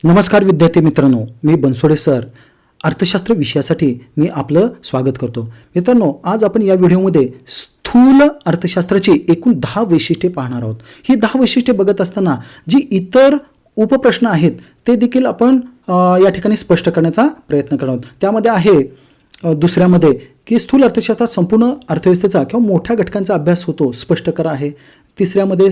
नमस्कार विद्यार्थी मित्रांनो, मी बनसोडे सर अर्थशास्त्र विषयासाठी मी आपलं स्वागत करतो. मित्रांनो, आज आपण या व्हिडिओमध्ये स्थूल अर्थशास्त्राची एकूण 10 वैशिष्ट्ये पाहणार आहोत. ही 10 वैशिष्ट्ये बघत असताना जी इतर उपप्रश्न आहेत ते देखील आपण या ठिकाणी स्पष्ट करण्याचा प्रयत्न करणार आहोत. त्यामध्ये आहे दुसऱ्यामध्ये की स्थूल अर्थशास्त्रात संपूर्ण अर्थव्यवस्थेचा किंवा मोठ्या घटकांचा अभ्यास होतो, स्पष्ट करा आहे. तिसऱ्यामध्ये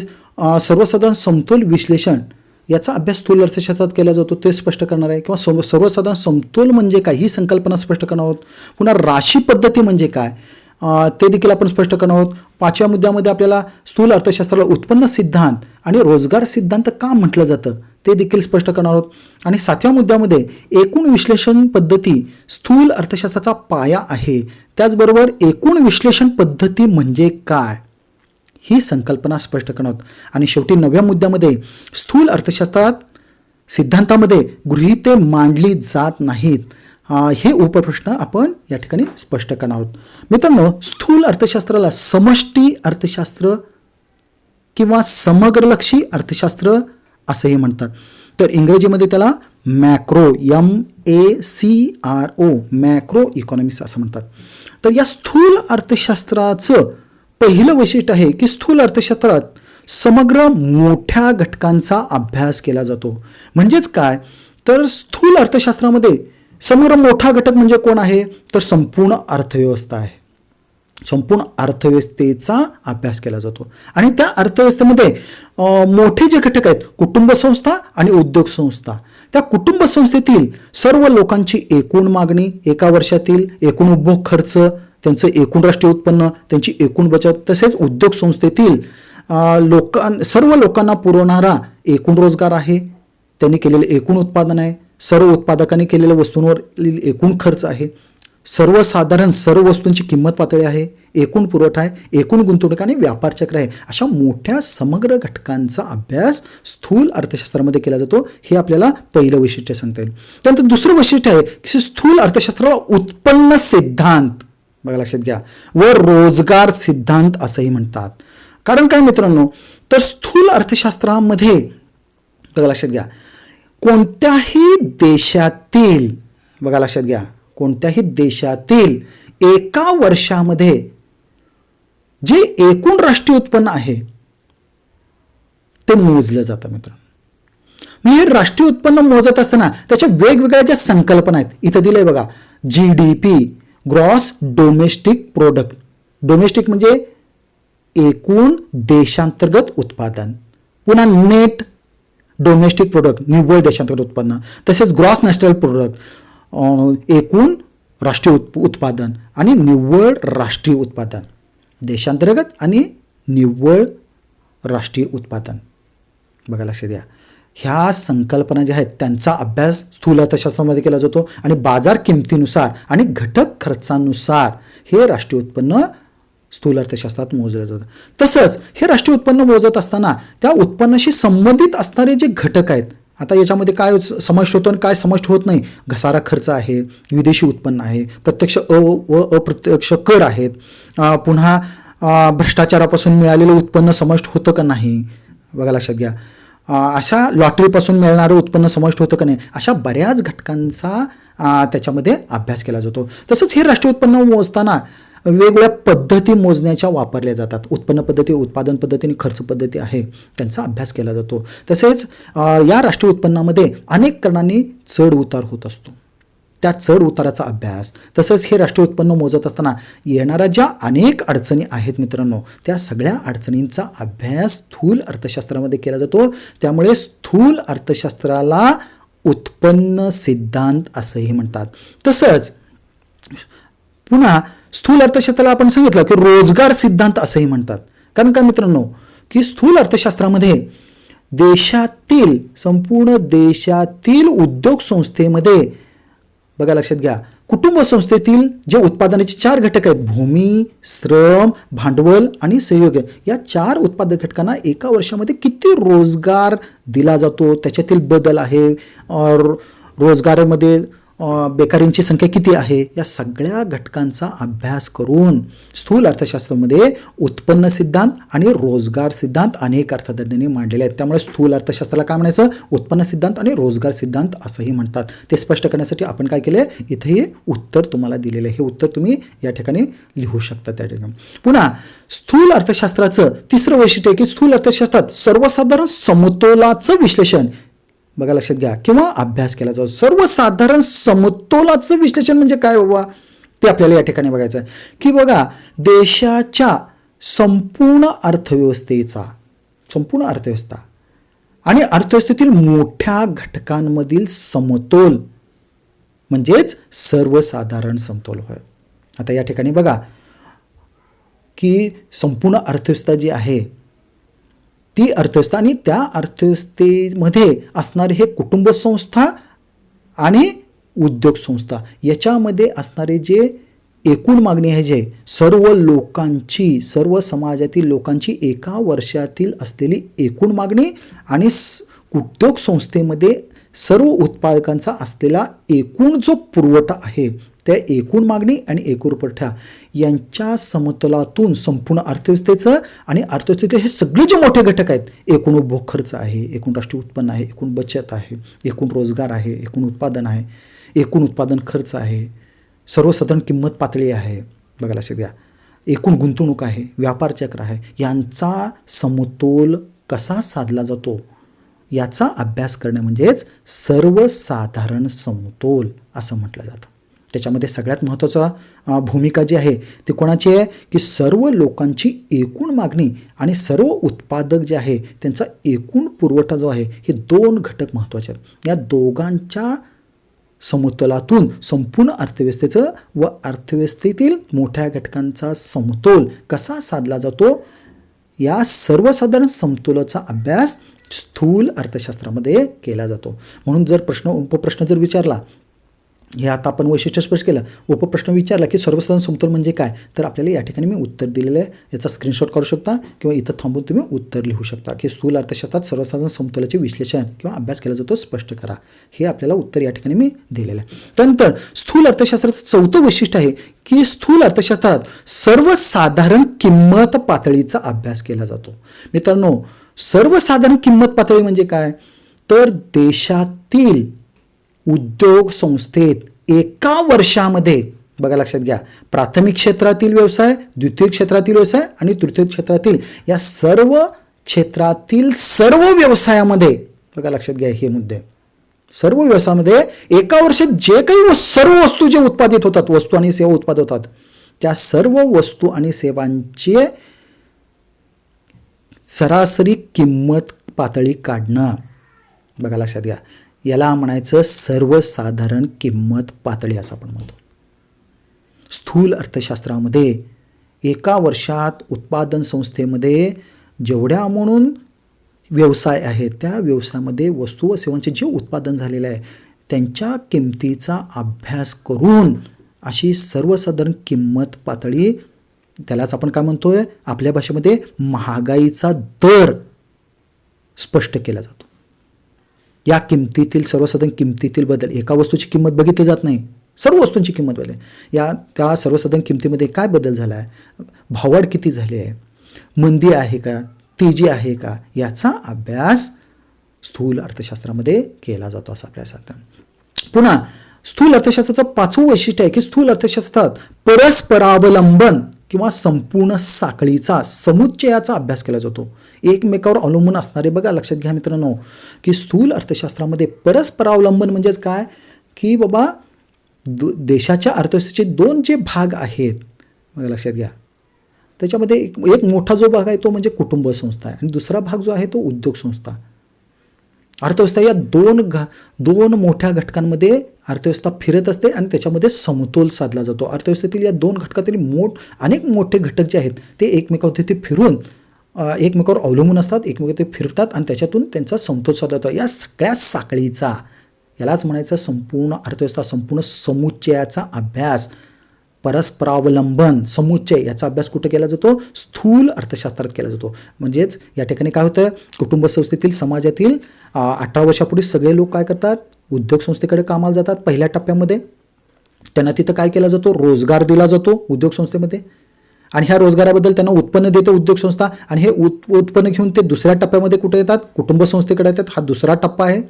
सर्वसाधारण समतोल विश्लेषण याचा अभ्यास स्थूल अर्थशास्त्रात केला जातो, ते स्पष्ट करणार आहे. किंवा सर्वसाधारण समतोल म्हणजे काय ही संकल्पना स्पष्ट करणार आहोत. पुन्हा राशी पद्धती म्हणजे काय ते देखील आपण स्पष्ट करणार आहोत. 5व्या मुद्द्यामध्ये आपल्याला स्थूल अर्थशास्त्राला उत्पन्न सिद्धांत आणि रोजगार सिद्धांत का म्हटलं जातं ते देखील स्पष्ट करणार आहोत. आणि 7व्या मुद्द्यामध्ये एकूण विश्लेषण पद्धती स्थूल अर्थशास्त्राचा पाया आहे. त्याचबरोबर एकूण विश्लेषण पद्धती म्हणजे काय ही संकल्पना स्पष्ट करणार आहोत. आणि शेवटी 9व्या मुद्द्यामध्ये स्थूल अर्थशास्त्रात सिद्धांतामध्ये गृहीते मांडली जात नाहीत, हे उपप्रश्न आपण या ठिकाणी स्पष्ट करणार आहोत. मित्रांनो, स्थूल अर्थशास्त्राला समष्टी अर्थशास्त्र किंवा समग्रलक्षी अर्थशास्त्र असंही म्हणतात. तर इंग्रजीमध्ये त्याला मॅक्रो MACRO मॅक्रो इकॉनॉमिक्स असं म्हणतात. तर या स्थूल अर्थशास्त्राचं पहिलं वैशिष्ट्य आहे की स्थूल अर्थशास्त्रात समग्र मोठ्या घटकांचा अभ्यास केला जातो. म्हणजेच काय, तर स्थूल अर्थशास्त्रामध्ये समग्र मोठा घटक म्हणजे कोण आहे, तर संपूर्ण अर्थव्यवस्था आहे. संपूर्ण अर्थव्यवस्थेचा अभ्यास केला जातो. आणि त्या अर्थव्यवस्थेमध्ये मोठे जे घटक आहेत, कुटुंब संस्था आणि उद्योग संस्था. त्या कुटुंब संस्थेतील सर्व लोकांची एकूण मागणी, एका वर्षातील एकूण उपभोग खर्च, त्यांचं एकूण राष्ट्रीय उत्पन्न, त्यांची एकूण बचत, तसेच उद्योग संस्थेतील सर्व लोकांना पुरवणारा एकूण रोजगार आहे, त्यांनी केलेले एकूण उत्पादन आहे, सर्व उत्पादकांनी केलेल्या वस्तूंवरील एकूण खर्च आहे, सर्वसाधारण सर्व वस्तूंची किंमत पातळी आहे, एकूण पुरवठा आहे, एकूण गुंतवणूक आणि व्यापार चक्र आहे. अशा मोठ्या समग्र घटकांचा अभ्यास स्थूल अर्थशास्त्रामध्ये केला जातो. हे आपल्याला पहिलं वैशिष्ट्य सांगता येईल. त्यानंतर दुसरं वैशिष्ट्य आहे की स्थूल अर्थशास्त्राला उत्पन्न सिद्धांत, बघा लक्षात घ्या, व रोजगार सिद्धांत असंही म्हणतात. कारण काय मित्रांनो, तर स्थूल अर्थशास्त्रामध्ये बघा लक्षात घ्या, कोणत्याही देशातील, बघा लक्षात घ्या, कोणत्याही देशातील एका वर्षामध्ये जे एकूण राष्ट्रीय उत्पन्न आहे ते मोजलं जातं मित्रांनो. हे राष्ट्रीय उत्पन्न मोजत असताना त्याच्या वेगवेगळ्या ज्या संकल्पना आहेत इथं दिलंय बघा. GDP gross domestic product, domestic म्हणजे एकूण देशांतर्गत उत्पादन, पुन्हा नेट डोमेस्टिक प्रोडक्ट निव्वळ देशांतर्गत उत्पन्न, तसेच ग्रॉस नॅशनल प्रोडक्ट एकूण राष्ट्रीय उत्पादन आणि निव्वळ राष्ट्रीय उत्पादन, देशांतर्गत आणि निव्वळ राष्ट्रीय उत्पादन. बघा लक्षात द्या, ह्या संकल्पना ज्या आहेत त्यांचा अभ्यास स्थूल अर्थशास्त्रामध्ये केला जातो. आणि बाजार किमतीनुसार आणि घटक खर्चानुसार हे राष्ट्रीय उत्पन्न स्थूल अर्थशास्त्रात मोजलं जातं. तसंच हे राष्ट्रीय उत्पन्न मोजत असताना त्या उत्पन्नाशी संबंधित असणारे जे घटक आहेत, आता याच्यामध्ये काय समाविष्ट होतो आणि काय समाविष्ट होत नाही, घसारा खर्च आहे, विदेशी उत्पन्न आहे, प्रत्यक्ष व अप्रत्यक्ष कर आहेत, पुन्हा भ्रष्टाचारापासून मिळालेलं उत्पन्न समाविष्ट होतं का नाही, बघा लक्षात घ्या, अशा लॉटरीपासून मिळणारं उत्पन्न समाविष्ट होतं का नाही, अशा बऱ्याच घटकांचा त्याच्यामध्ये अभ्यास केला जातो. तसंच हे राष्ट्रीय उत्पन्न मोजताना वेगवेगळ्या पद्धती मोजण्याच्या वापरल्या जातात. उत्पन्न पद्धती, उत्पादन पद्धती आणि खर्च पद्धती आहे, त्यांचा अभ्यास केला जातो. तसेच या राष्ट्रीय उत्पन्नामध्ये अनेक कारणांनी चढ उतार होत असतो, त्या चढ उताराचा अभ्यास. तसंच हे राष्ट्रीय उत्पन्न मोजत असताना येणाऱ्या ज्या अनेक अडचणी आहेत मित्रांनो, त्या सगळ्या अडचणींचा अभ्यास स्थूल अर्थशास्त्रामध्ये केला जातो. त्यामुळे स्थूल अर्थशास्त्राला उत्पन्न सिद्धांत असंही म्हणतात. तसंच पुन्हा स्थूल अर्थशास्त्राला आपण सांगितलं की रोजगार सिद्धांत असंही म्हणतात. कारण काय मित्रांनो, की स्थूल अर्थशास्त्रामध्ये देशातील, संपूर्ण देशातील उद्योग संस्थेमध्ये, बघा लक्षात घ्या, कुटुंब संस्थेतील जे उत्पादनाचे 4 घटक आहेत, भूमी, श्रम, भांडवल आणि सहयोग, या 4 उत्पादक घटकांना एका वर्षामध्ये किती रोजगार दिला जातो त्याच्यातील बदल आहे. रोजगारामध्ये बेकारींची संख्या किती आहे, या सगळ्या घटकांचा अभ्यास करून स्थूल अर्थशास्त्रामध्ये उत्पन्न सिद्धांत आणि रोजगार सिद्धांत अनेक अर्थतज्ञांनी मांडलेले आहेत. त्यामुळे स्थूल अर्थशास्त्राला काय म्हणायचं, उत्पन्न सिद्धांत आणि रोजगार सिद्धांत असंही म्हणतात. ते स्पष्ट करण्यासाठी आपण काय केले, इथे हे उत्तर तुम्हाला दिलेलं आहे. हे उत्तर तुम्ही या ठिकाणी लिहू शकता. त्या ठिकाणी पुन्हा स्थूल अर्थशास्त्राचं तिसरं वैशिष्ट्य आहे की स्थूल अर्थशास्त्रात सर्वसाधारण समतोलाचं विश्लेषण बघा लक्षात घ्या किंवा अभ्यास केला जातो. सर्वसाधारण समतोलाचं विश्लेषण म्हणजे काय बाबा, ते आपल्याला या ठिकाणी बघायचं आहे की बघा देशाच्या संपूर्ण अर्थव्यवस्था आणि अर्थव्यवस्थेतील मोठ्या घटकांमधील समतोल म्हणजेच सर्वसाधारण समतोल होय. आता या ठिकाणी बघा की संपूर्ण अर्थव्यवस्था जी आहे ती अर्थव्यवस्था आणि त्या अर्थव्यवस्थेमध्ये असणारे हे कुटुंब संस्था आणि उद्योग संस्था याच्यामध्ये असणारे जे एकूण मागणी आहे, जे सर्व समाजातील लोकांची एका वर्षातील असलेली एकूण मागणी आणि उद्योग संस्थेमध्ये सर्व उत्पादकांचा असलेला एकूण जो पुरवठा आहे, त्या एकूण मागणी आणि एकूण पुरवठा यांच्या समतोलातून संपूर्ण अर्थव्यवस्थेचं आणि अर्थव्यवस्थेचे हे सगळे जे मोठे घटक आहेत, एकूण उपभोग खर्च आहे, एकूण राष्ट्रीय उत्पन्न आहे, एकूण बचत आहे, एकूण रोजगार आहे, एकूण उत्पादन आहे, एकूण उत्पादन खर्च आहे, सर्वसाधारण किंमत पातळी आहे, बघा लक्षात घ्या, एकूण गुंतवणूक आहे, व्यापार चक्र आहे, यांचा समतोल कसा साधला जातो याचा अभ्यास करणे म्हणजेच सर्वसाधारण समतोल असं म्हटलं जातं. त्याच्यामध्ये सगळ्यात महत्त्वाचा भूमिका जी आहे ती कोणाची आहे की सर्व लोकांची एकूण मागणी आणि सर्व उत्पादक जे आहे त्यांचा एकूण पुरवठा जो आहे, हे दोन घटक महत्त्वाचे आहेत. या दोघांच्या समतोलातून संपूर्ण अर्थव्यवस्थेचं व अर्थव्यवस्थेतील मोठ्या घटकांचा समतोल कसा साधला जातो, या सर्वसाधारण समतोलाचा अभ्यास स्थूल अर्थशास्त्रामध्ये केला जातो. म्हणून जर उपप्रश्न जर विचारला, हे आता आपण वैशिष्ट्य स्पष्ट केलं, उपप्रश्न विचारला की सर्वसाधारण समतोल म्हणजे काय, तर आपल्याला या ठिकाणी मी उत्तर दिलेलं आहे. याचा स्क्रीनशॉट काढू शकता किंवा इथं थांबून तुम्ही उत्तर लिहू शकता की स्थूल अर्थशास्त्रात सर्वसाधारण समतोलाचे विश्लेषण किंवा अभ्यास केला जातो, स्पष्ट करा. हे आपल्याला उत्तर या ठिकाणी मी दिलेलं आहे. त्यानंतर स्थूल अर्थशास्त्राचं चौथं वैशिष्ट्य आहे की स्थूल अर्थशास्त्रात सर्वसाधारण किंमत पातळीचा अभ्यास केला जातो. मित्रांनो, सर्वसाधारण किंमत पातळी म्हणजे काय, तर देशातील उद्योग संस्थेत एका वर्षामध्ये बघा लक्षात घ्या, प्राथमिक क्षेत्रातील व्यवसाय, द्वितीय क्षेत्रातील व्यवसाय आणि तृतीय क्षेत्रातील या सर्व क्षेत्रातील सर्व व्यवसायामध्ये बघा लक्षात घ्या, हे मुद्दे सर्व व्यवसायामध्ये एका वर्षात जे काही सर्व वस्तू जे उत्पादित होतात, वस्तू आणि सेवा उत्पादित होतात, त्या सर्व वस्तू आणि सेवांचे सरासरी किंमत पातळी काढणं बघा लक्षात घ्या, याला म्हणायचं सर्वसाधारण किंमत पातळी असं आपण म्हणतो. स्थूल अर्थशास्त्रामध्ये एका वर्षात उत्पादन संस्थेमध्ये जेवढ्या म्हणून व्यवसाय आहेत, त्या व्यवसायामध्ये वस्तू व सेवांचे जे उत्पादन झालेलं आहे त्यांच्या किमतीचा अभ्यास करून अशी सर्वसाधारण किंमत पातळी, त्यालाच आपण काय म्हणतोय आपल्या भाषेमध्ये महागाईचा दर स्पष्ट केला जातो. या किमतीतील सर्वसाधारण किमतीतील बदल, एका वस्तूची किंमत बघितली जात नाही, सर्व वस्तूंची किंमत बदल, त्या सर्वसाधारण किमतीमध्ये काय बदल झाला आहे, भाववाढ किती झाली आहे, मंदी आहे का, तेजी आहे का, याचा अभ्यास स्थूल अर्थशास्त्रामध्ये केला जातो असं आपल्याला सांगतात. पुन्हा स्थूल अर्थशास्त्राचं पाचवं वैशिष्ट्य आहे की स्थूल अर्थशास्त्रात परस्परावलंबन किंवा संपूर्ण साखळीचा समुच्चयाचा अभ्यास केला जातो. एकमेकावर अवलंबून असणारे बघा लक्षात घ्या मित्रांनो की स्थूल अर्थशास्त्रामध्ये परस्परावलंबन म्हणजेच काय की बाबा देशाच्या अर्थव्यवस्थेचे दोन जे भाग आहेत बघा लक्षात घ्या, त्याच्यामध्ये एक मोठा जो भाग आहे तो म्हणजे कुटुंब संस्था आहे आणि दुसरा भाग जो आहे तो उद्योग संस्था. अर्थव्यवस्था या दोन मोठ्या घटकांमध्ये अर्थव्यवस्था फिरत असते आणि त्याच्यामध्ये समतोल साधला जातो. अर्थव्यवस्थेतील या दोन घटकातील अनेक मोठे घटक जे आहेत ते एकमेकावर ते फिरून एकमेकावर अवलंबून असतात, एकमेकावर ते फिरतात आणि त्याच्यातून त्यांचा समतोल साधला जातो. या सगळ्या साखळीचा, यालाच म्हणायचं संपूर्ण अर्थव्यवस्था, संपूर्ण समुच्चयाचा अभ्यास, परस्परावलंबन समुच्चय याचा अभ्यास कुठे केला जातो, स्थूल अर्थशास्त्रात केला जातो. म्हणजेच या ठिकाणी काय होतं, कुटुंब संस्थेतील समाजातील 18 वर्षापूर्वी सगळे लोक काय करतात, उद्योग संस्थेकडे कामाला जातात पहिल्या टप्प्यामध्ये. त्यांना तिथं काय केला जातो, रोजगार दिला जातो उद्योग संस्थेमध्ये, आणि ह्या रोजगाराबद्दल त्यांना उत्पन्न देते उद्योग संस्था, आणि हे उत्पन्न घेऊन ते दुसऱ्या टप्प्यामध्ये कुठे येतात, कुटुंब संस्थेकडे येतात. हा दुसरा टप्पा आहे.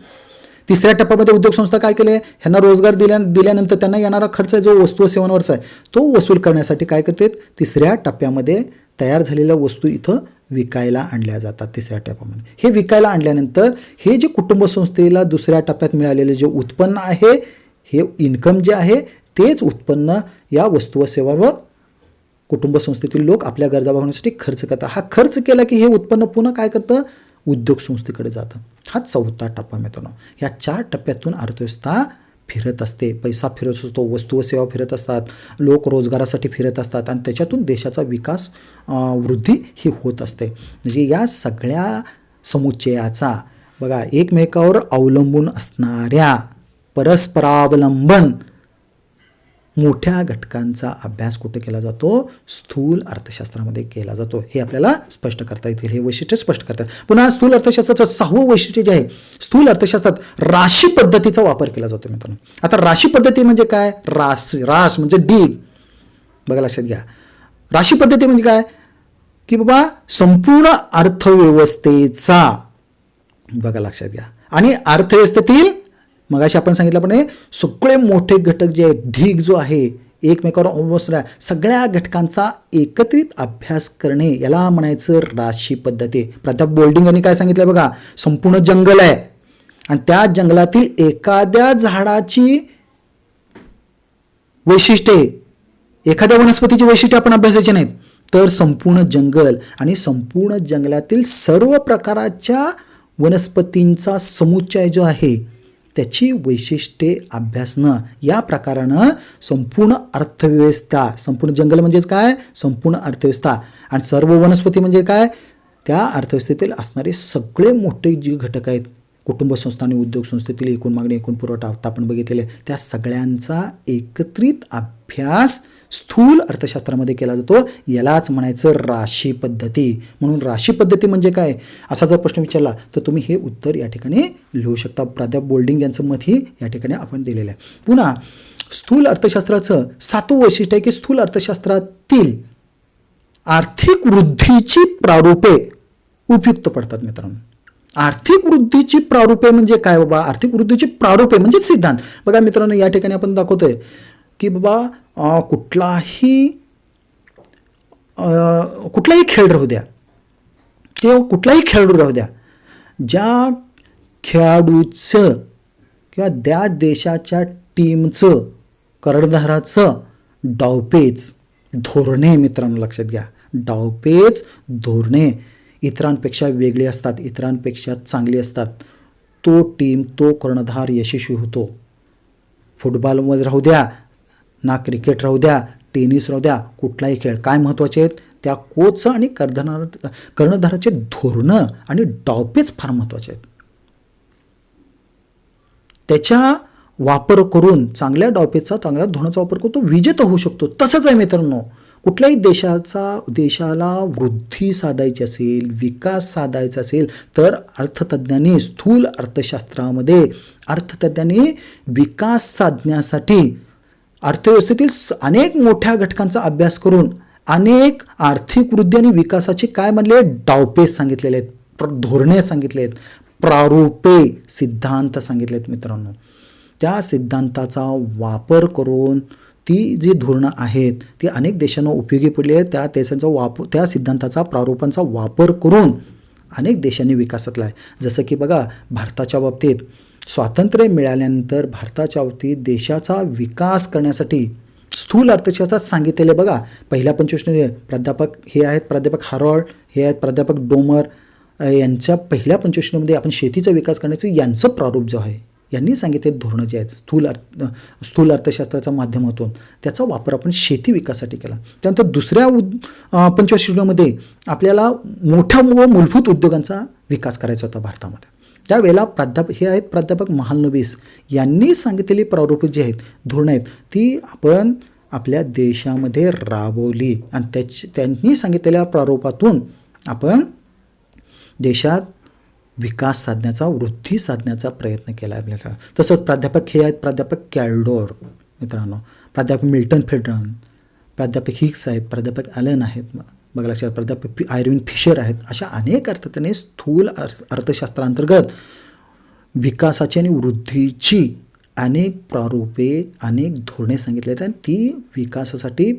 तिसऱ्या टप्प्यामध्ये उद्योग संस्था काय केले, ह्यांना रोजगार दिल्यानंतर त्यांना येणारा खर्च जो वस्तू व सेवांवरचा आहे तो वसूल करण्यासाठी काय करतात, तिसऱ्या टप्प्यामध्ये तयार झालेल्या वस्तू इथं विकायला आणल्या जातात. तिसऱ्या टप्प्यामध्ये हे विकायला आणल्यानंतर हे जे कुटुंब संस्थेला दुसऱ्या टप्प्यात मिळालेले जे उत्पन्न आहे, हे इन्कम जे आहे तेच उत्पन्न या वस्तू व सेवांवर कुटुंब संस्थेतील लोक आपल्या गरजा भागवण्यासाठी खर्च करतात. हा खर्च केला की हे उत्पन्न पुन्हा काय करतं, उद्योग संस्थेकडे जातं. हा चौथा टप्पा मित्रांनो. या 4 टप्प्यातून अर्थव्यवस्था फिरत असते. पैसा फिरत असतो, वस्तू व सेवा फिरत असतात, लोक रोजगारासाठी फिरत असतात, आणि त्याच्यातून देशाचा विकास वृद्धी ही होत असते. म्हणजे या सगळ्या समुच्चयाचा बघा एकमेकावर अवलंबून असणाऱ्या परस्परावलंबन मोठ्या घटकांचा अभ्यास कुठे केला जातो, स्थूल अर्थशास्त्रामध्ये केला जातो. हे आपल्याला स्पष्ट करता येतील, हे वैशिष्ट्य स्पष्ट करतात. पुन्हा स्थूल अर्थशास्त्राचं 6वं वैशिष्ट्य जे आहे, स्थूल अर्थशास्त्रात राशी पद्धतीचा वापर केला जातो मित्रांनो. आता राशी पद्धती म्हणजे काय, रास म्हणजे ढीग. बघा लक्षात घ्या, राशी पद्धती म्हणजे काय की बाबा संपूर्ण अर्थव्यवस्थेचा, बघा लक्षात घ्या, आणि अर्थव्यवस्थेतील मगाशी आपण सांगितलं पण सगळे मोठे घटक जे आहेत, ढीग जो आहे एकमेकावर ऑलमोस्ट सगळ्या घटकांचा एकत्रित अभ्यास करणे याला म्हणायचं राशी पद्धती. प्राध्यापक बोल्डिंग यांनी काय सांगितलं बघा, संपूर्ण जंगल आहे आणि त्या जंगलातील एखाद्या झाडाची वैशिष्ट्ये, एखाद्या वनस्पतीची वैशिष्ट्ये आपण अभ्यासायची नाहीत, तर संपूर्ण जंगल आणि संपूर्ण जंगलातील सर्व प्रकाराच्या वनस्पतींचा समुच्चय जो आहे त्याची वैशिष्ट्ये अभ्यासणं, या प्रकारानं संपूर्ण अर्थव्यवस्था, संपूर्ण जंगल म्हणजेच काय, संपूर्ण अर्थव्यवस्था, आणि सर्व वनस्पती म्हणजे काय, त्या अर्थव्यवस्थेतील असणारे सगळे मोठे जे घटक आहेत, कुटुंब संस्था आणि उद्योग संस्थेतील एकूण मागणी, एकूण पुरवठा आता आपण बघितलेले, त्या सगळ्यांचा एकत्रित अभ्यास स्थूल अर्थशास्त्रामध्ये केला जातो. यालाच म्हणायचं राशी पद्धती. म्हणून राशी पद्धती म्हणजे काय, असा जर प्रश्न विचारला तर तुम्ही हे उत्तर या ठिकाणी लिहू शकता. प्राध्यापक बोल्डिंग यांचं मतही या ठिकाणी आपण दिलेलं आहे. पुन्हा स्थूल अर्थशास्त्राचं 7वं वैशिष्ट्य आहे की स्थूल अर्थशास्त्रातील आर्थिक वृद्धीची प्रारूपे उपयुक्त पडतात मित्रांनो. आर्थिक वृद्धीची प्रारूपे म्हणजे काय बाबा, आर्थिक वृद्धीची प्रारूपे म्हणजे सिद्धांत. बघा मित्रांनो, या ठिकाणी आपण दाखवतोय की बाबा कुठलाही खेळ राहू द्या किंवा कुठलाही खेळाडू राहू द्या, ज्या खेळाडूचं किंवा त्या देशाच्या टीमचं कर्णधाराचं डावपेच धोरणे, मित्रांनो लक्षात घ्या, डावपेच धोरणे इतरांपेक्षा वेगळी असतात, इतरांपेक्षा चांगली असतात, तो टीम, तो कर्णधार यशस्वी होतो. फुटबॉलमध्ये राहू द्या ना, क्रिकेट राहू द्या, टेनिस राहू द्या, कुठलाही खेळ, काय महत्त्वाचे आहेत, त्या कोचचं आणि कर्णधाराचे धोरणं आणि डावपेच फार महत्त्वाचे आहेत. त्याच्या वापर करून, चांगल्या डावपेचा, चांगल्या धोरणाचा वापर करून तो विजेता होऊ शकतो. तसंच आहे मित्रांनो, कुठल्याही देशाला वृद्धी साधायची असेल, विकास साधायचा असेल, तर अर्थतज्ञांनी स्थूल अर्थशास्त्रामध्ये अर्थतज्ञांनी विकास साधण्यासाठी अर्थव्यवस्थेतील अनेक मोठ्या घटकांचा अभ्यास करून अनेक आर्थिक वृद्धी आणि विकासाचे काय म्हणले, डावपेच सांगितलेले आहेत, धोरणे सांगितले आहेत, प्रारूपे, सिद्धांत सांगितले आहेत मित्रांनो. त्या सिद्धांताचा वापर करून ती जी धोरणं आहेत ती अनेक देशांना उपयोगी पडली आहेत. त्या सिद्धांताचा, प्रारूपांचा वापर करून अनेक देशांनी विकासातला आहे. जसं की बघा, भारताच्या बाबतीत स्वातंत्र्य मिळाल्यानंतर भारताच्या बाबतीत देशाचा विकास करण्यासाठी स्थूल अर्थशास्त्रात सांगितलेले बघा, पहिल्या पंचवार्षिकमध्ये प्राध्यापक हे आहेत, प्राध्यापक हॅरॉल्ड हे आहेत, प्राध्यापक डोमर यांच्या पहिल्या पंचवार्षिकमध्ये आपण शेतीचा विकास करण्याचं यांचं प्रारूप जो आहे, यांनी सांगितले धोरणं जे आहेत स्थूल अर्थशास्त्राच्या माध्यमातून त्याचा वापर आपण शेती विकासासाठी केला. त्यानंतर दुसऱ्या पंचवार्षिकमध्ये आपल्याला मोठ्या व मूलभूत उद्योगांचा विकास करायचा होता भारतामध्ये. त्यावेळेला हे आहेत प्राध्यापक महालनोबिस यांनी सांगितलेली प्रारूप जी आहेत, धोरणं आहेत, ती आपण आपल्या देशामध्ये राबवली आणि त्यांनी सांगितलेल्या प्रारूपातून आपण देशात विकास साधण्याचा, वृद्धी साधण्याचा प्रयत्न केला आपल्याला. तसंच प्राध्यापक हे आहेत प्राध्यापक कॅल्डोर मित्रांनो, प्राध्यापक मिल्टन फ्रेडरन, प्राध्यापक हिग्स आहेत, प्राध्यापक ॲलन आहेत, बघा लक्षात, प्राध्यापक आयर्विन फिशर आहेत. अशा अनेक अर्थाने स्थूल अर्थशास्त्रांतर्गत विकासाची आणि वृद्धीची अनेक प्रारूपे, अनेक धोरणे सांगितले आहेत आणि ती विकासासाठी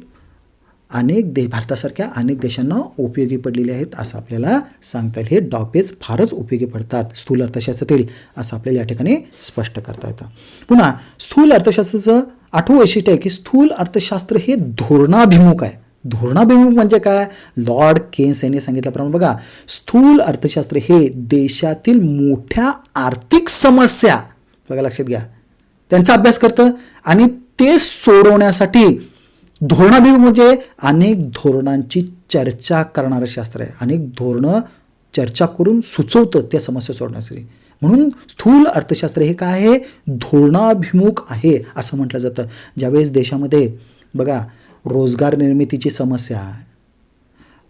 भारतासारख्या अनेक देशांना उपयोगी पडलेली आहेत असं आपल्याला सांगता येईल. हे डॉपेज फारच उपयोगी पडतात स्थूल अर्थशास्त्रातील असं आपल्याला या ठिकाणी स्पष्ट करता येतं. पुन्हा स्थूल अर्थशास्त्राचं 8वं वैशिष्ट्य आहे की स्थूल अर्थशास्त्र हे धोरणाभिमुख आहे. धोरणाभिमुख म्हणजे काय? लॉर्ड केन्स यांनी सांगितल्याप्रमाणे बघा, स्थूल अर्थशास्त्र हे देशातील मोठ्या आर्थिक समस्या, बघा लक्षात घ्या, त्यांचा अभ्यास करतं आणि ते सोडवण्यासाठी धोरणाभिमुख म्हणजे अनेक धोरणांची चर्चा करणारं शास्त्र आहे. अनेक धोरणं चर्चा करून सुचवतं त्या समस्या सोडवण्यासाठी. म्हणून स्थूल अर्थशास्त्र हे काय आहे? धोरणाभिमुख आहे असं म्हटलं जातं. ज्यावेळेस देशामध्ये बघा रोजगार निर्मितीची समस्या,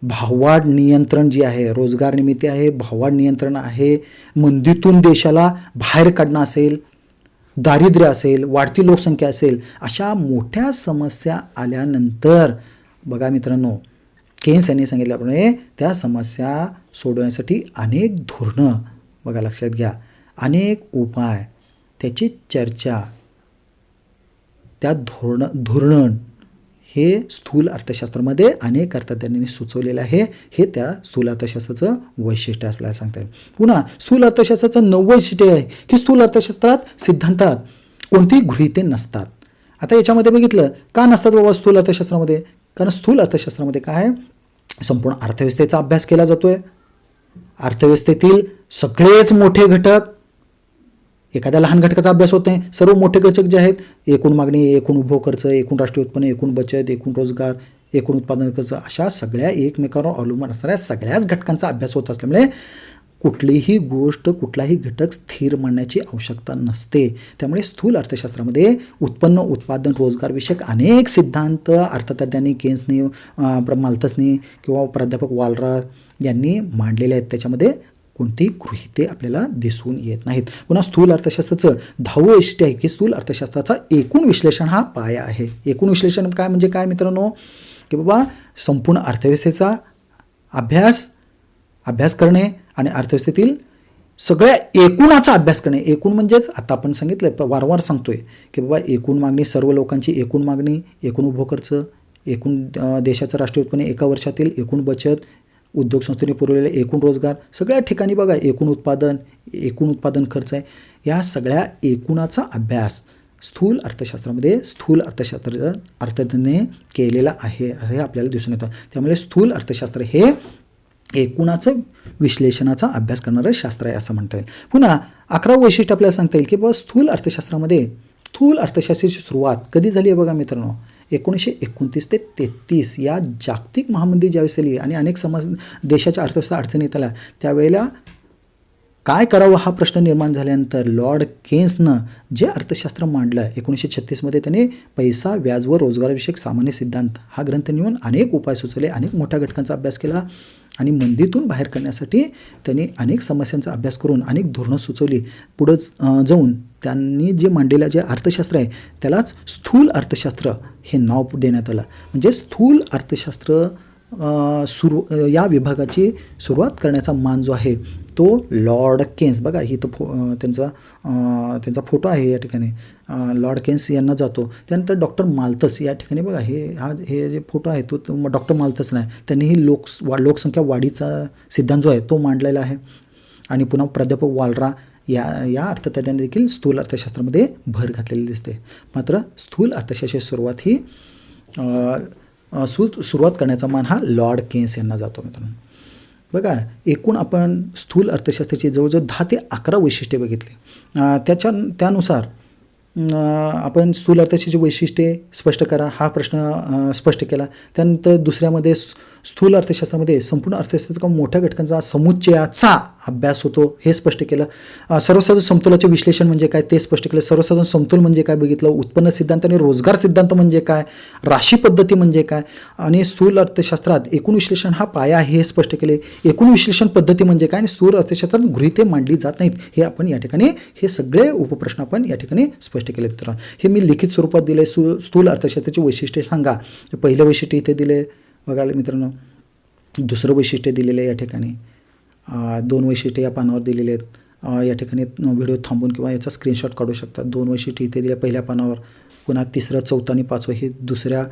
भाववाढ नियंत्रण जी आहे, रोजगार निर्मिती आहे, भाववाढ नियंत्रण आहे, मंदीतून देशाला बाहेर काढणं असेल, दारिद्र्य असेल, वाढती लोकसंख्या असेल, अशा मोठ्या समस्या आल्यानंतर बघा मित्रांनो, केन्स यांनी सांगितल्याप्रमाणे त्या समस्या सोडवण्यासाठी अनेक धोरणं, बघा लक्षात घ्या, अनेक उपाय, त्याची चर्चा, त्या धोरण हे स्थूल अर्थशास्त्रामध्ये अनेक अर्थतज्ञांनी सुचवलेलं आहे. हे त्या स्थूल अर्थशास्त्राचं वैशिष्ट्य आपल्याला सांगता येईल. पुन्हा स्थूल अर्थशास्त्राचं 9वं वैशिष्ट्य आहे की स्थूल अर्थशास्त्रात सिद्धांतात कोणतीही गृहीते नसतात. आता याच्यामध्ये बघितलं का नसतात बाबा स्थूल अर्थशास्त्रामध्ये? कारण स्थूल अर्थशास्त्रामध्ये काय आहे? संपूर्ण अर्थव्यवस्थेचा अभ्यास केला जातोय. अर्थव्यवस्थेतील सगळेच मोठे घटक, एखाद्या लहान घटकाचा अभ्यास होत नाही. सर्व मोठे घटक जे आहेत, एकूण मागणी, एकूण उपभोग खर्च, एकूण राष्ट्रीय उत्पन्न, एकूण बचत, एकूण रोजगार, एकूण उत्पादन खर्च, अशा सगळ्या एकमेकांवर अवलंबून असणाऱ्या सगळ्याच घटकांचा अभ्यास होत असल्यामुळे कुठलीही गोष्ट, कुठलाही घटक स्थिर मांडण्याची आवश्यकता नसते. त्यामुळे स्थूल अर्थशास्त्रामध्ये उत्पन्न, उत्पादन, रोजगारविषयक अनेक सिद्धांत अर्थतज्ञांनी, केन्सनी, माल्थसनी किंवा प्राध्यापक वालरा यांनी मांडलेले आहेत. त्याच्यामध्ये कोणतीही गृहीते आपल्याला दिसून येत नाहीत. पुन्हा स्थूल अर्थशास्त्राचं 10वं वैशिष्ट्य आहे की स्थूल अर्थशास्त्राचा एकूण विश्लेषण हा पाया आहे. एकूण विश्लेषण काय म्हणजे काय मित्रांनो? की बाबा संपूर्ण अर्थव्यवस्थेचा अभ्यास करणे आणि अर्थव्यवस्थेतील सगळ्या एकूणाचा अभ्यास करणे. एकूण म्हणजेच आता आपण सांगितलं, वारंवार सांगतोय की बाबा एकूण मागणी, सर्व लोकांची एकूण मागणी, एकूण उपभोग खर्च, एकूण देशाचं राष्ट्रीय उत्पन्न, एका वर्षातील एकूण बचत, उद्योग संस्थेने पुरवलेले एकूण रोजगार, सगळ्या ठिकाणी बघा एकूण उत्पादन खर्च आहे. या सगळ्या एकूणाचा अभ्यास स्थूल अर्थशास्त्रामध्ये स्थूल अर्थशास्त्र अर्थज्ञाने केलेला आहे हे आपल्याला दिसून येतं. त्यामुळे स्थूल अर्थशास्त्र हे एकूणाचं विश्लेषणाचा अभ्यास करणारं शास्त्र आहे असं म्हणता येईल. पुन्हा 11वं वैशिष्ट्य आपल्याला सांगता येईल की बाबा स्थूल अर्थशास्त्राची सुरुवात कधी झाली आहे बघा मित्रांनो? 1929 ते 1933 या जागतिक महामंदी ज्यावेळेस आली आणि अनेक देशाच्या अर्थव्यवस्था अडचणीत येत आल्या, त्यावेळेला काय करावं हा प्रश्न निर्माण झाल्यानंतर लॉर्ड केन्सनं जे अर्थशास्त्र मांडलं 1936मध्ये, त्याने पैसा, व्याज व रोजगारविषयक सामान्य सिद्धांत हा ग्रंथ नेऊन अनेक उपाय सुचवले, अनेक मोठ्या घटकांचा अभ्यास केला आणि मंदीतून बाहेर काढण्यासाठी त्यांनी अनेक समस्यांचा अभ्यास करून अनेक धोरणं सुचवली. पुढं जाऊन त्यांनी जे मांडलेलं जे अर्थशास्त्र आहे त्यालाच स्थूल अर्थशास्त्र हे नाव देण्यात आलं. म्हणजे स्थूल अर्थशास्त्र या विभागाची सुरुवात करण्याचा मान जो आहे तो लॉर्ड केन्स, बघा ही तर त्यांचा फोटो आहे या ठिकाणी, लॉर्ड केन्स यांना जातो. त्यानंतर डॉक्टर माल्थस या ठिकाणी बघा हे जे फोटो आहे तो डॉक्टर माल्थस नाही, त्यांनीही लोकसंख्या वाढीचा सिद्धांत जो आहे तो मांडलेला आहे. आणि पुन्हा प्राध्यापक वालरा या अर्थतज्ञांनी देखील स्थूल अर्थशास्त्रामध्ये भर घातलेली दिसते. मात्र स्थूल अर्थशास्त्राची सुरुवात ही सुरुवात करण्याचा मान हा लॉर्ड केन्स यांना जातो मित्रांनो. बघा एकूण आपण स्थूल अर्थशास्त्राची जवळजवळ 10 ते 11 वैशिष्ट्ये बघितली. त्यानुसार आपण स्थूल अर्थशास्त्राची वैशिष्ट्ये स्पष्ट करा हा प्रश्न स्पष्ट केला. त्यानंतर दुसऱ्यामध्ये स्थूल अर्थशास्त्रामध्ये संपूर्ण अर्थशास्त्रात मोठ्या घटकांचा समुच्चयाचा अभ्यास होतो हे स्पष्ट केलं. सर्वसाधारण समतोलाचे विश्लेषण म्हणजे काय ते स्पष्ट केलं. सर्वसाधारण समतोल म्हणजे काय बघितलं. उत्पन्न सिद्धांत आणि रोजगार सिद्धांत म्हणजे काय, राशी पद्धती म्हणजे काय, आणि स्थूल अर्थशास्त्रात एकूण विश्लेषण हा पाया आहे हे स्पष्ट केले. एकूण विश्लेषण पद्धती म्हणजे काय आणि स्थूल अर्थशास्त्रात गृहीते मांडली जात नाहीत हे आपण या ठिकाणी हे सगळे उपप्रश्न आपण या ठिकाणी स्पष्ट केले. तर हे मी लिखित स्वरूपात दिले. स्थूल अर्थशास्त्राची वैशिष्ट्ये सांगा. पहिलं वैशिष्ट्य इथे दिले बघायला मित्रांनो. दुसरं वैशिष्ट्य दिलेलं आहे या ठिकाणी. 2 वैशिष्ट्ये या पानावर दिलेले आहेत. या ठिकाणी व्हिडिओ थांबून किंवा याचा स्क्रीनशॉट काढू शकता. 2 वैशिष्ट्ये इथे दिले पहिल्या पानावर. पुन्हा 3रं 4थं आणि 5वं हे दुसऱ्या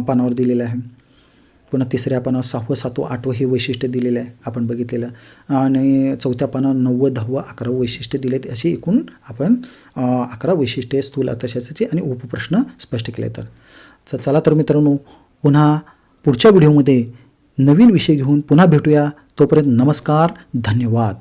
पानावर दिलेलं आहे. पुन्हा 3ऱ्या पानावर 6वं 7वं 8वं हे वैशिष्ट्य दिलेलं आहे आपण बघितलेलं. आणि 4थ्या पानावर 9वं 10वं 11वं वैशिष्ट्य दिलेत. अशी एकूण आपण 11 वैशिष्ट्ये स्थूल अर्थशास्त्राची आणि उपप्रश्न स्पष्ट केले. तर चला तर मित्रांनो पुन्हा पुढच्या व्हिडिओमध्ये नवीन विषय घेऊन पुन्हा भेटूया. तोपर्यंत नमस्कार, धन्यवाद.